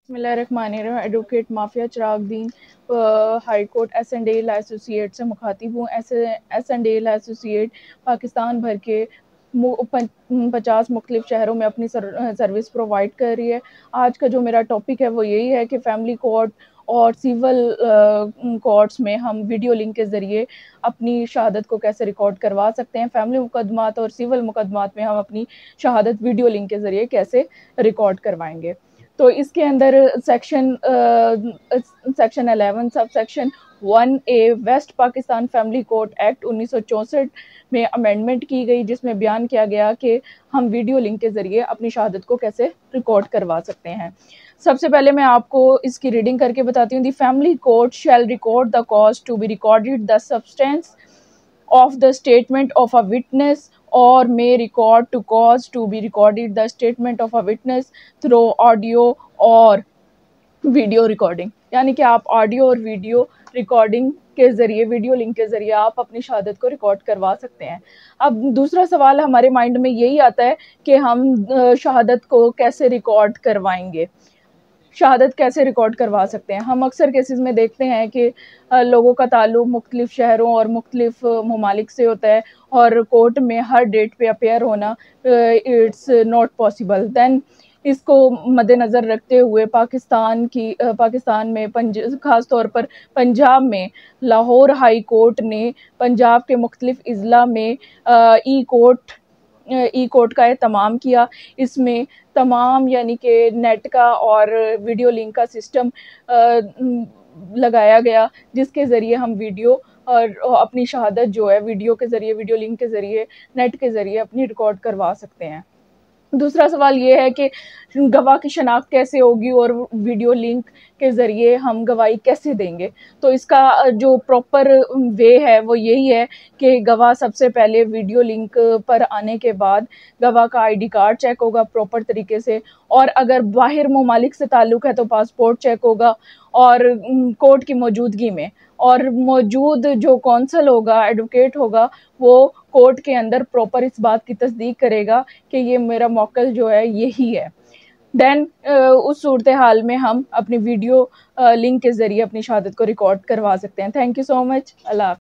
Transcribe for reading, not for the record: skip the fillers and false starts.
बिस्मिल्लाहिर्रहमानिर्रहीम। Advocate mafia Chiragdin high court एस&डेल associate से मुखातिब हूँ। एस&डेल एसोसिएट पाकिस्तान भर के 50 मुख्तलिफ शहरों में अपनी सर्विस प्रोवाइड कर रही है। आज का जो मेरा टॉपिक है वो यही है कि फैमिली कोर्ट और सिविल कोर्ट्स में हम वीडियो लिंक के ज़रिए अपनी शहादत को कैसे रिकॉर्ड करवा सकते हैं। फैमिली मुकदमात और सिविल मुकदमात में हम अपनी शहादत वीडियो लिंक के ज़रिए कैसे रिकॉर्ड करवाएंगे। तो इसके अंदर section 11 sub section 1A West Pakistan family court act 1964 में अमेंडमेंट की गई, जिसमें बयान किया गया कि हम वीडियो लिंक के ज़रिए अपनी शहादत को कैसे रिकॉर्ड करवा सकते हैं। सबसे पहले मैं आपको इसकी रीडिंग करके बताती हूँ। The family court shall record the cause to be recorded the substance of the statement of a witness or may record to cause to be recorded the statement of a witness through audio or video recording. यानी कि आप audio और video recording के ज़रिए, video link के ज़रिए आप अपनी शहादत को रिकॉर्ड करवा सकते हैं। अब दूसरा सवाल हमारे माइंड में यही आता है कि हम शहादत को कैसे रिकॉर्ड करवाएंगे, शहादत कैसे रिकॉर्ड करवा सकते हैं। हम अक्सर केसेस में देखते हैं कि लोगों का ताल्लुक मुख्तलिफ शहरों और मुख्तलिफ ममालिक से होता है और कोर्ट में हर डेट पे अपेयर होना इट्स नॉट पॉसिबल। दैन इसको मद्देनज़र रखते हुए पाकिस्तान में ख़ास तौर पर पंजाब में लाहौर हाई कोर्ट ने पंजाब के मुख्तलिफ अज़ला में ई कोर्ट का एहतमाम किया। इसमें तमाम यानी कि नेट का और वीडियो लिंक का सिस्टम लगाया गया, जिसके ज़रिए हम वीडियो और अपनी शहादत जो है वीडियो के ज़रिए, वीडियो लिंक के ज़रिए, नेट के ज़रिए अपनी रिकॉर्ड करवा सकते हैं। दूसरा सवाल ये है कि गवाह की शनाख्त कैसे होगी और वीडियो लिंक के ज़रिए हम गवाही कैसे देंगे। तो इसका जो प्रॉपर वे है वो यही है कि गवाह सबसे पहले वीडियो लिंक पर आने के बाद गवाह का आईडी कार्ड चेक होगा प्रॉपर तरीके से, और अगर बाहर ममालिक से ताल्लुक़ है तो पासपोर्ट चेक होगा, और कोर्ट की मौजूदगी में, और मौजूद जो कौंसल होगा, एडवोकेट होगा, वो कोर्ट के अंदर प्रॉपर इस बात की तस्दीक करेगा कि ये मेरा मौक़िल जो है यही है। देन उस सूरत हाल में हम अपनी वीडियो लिंक के ज़रिए अपनी शहादत को रिकॉर्ड करवा सकते हैं। Thank you so much. Allah.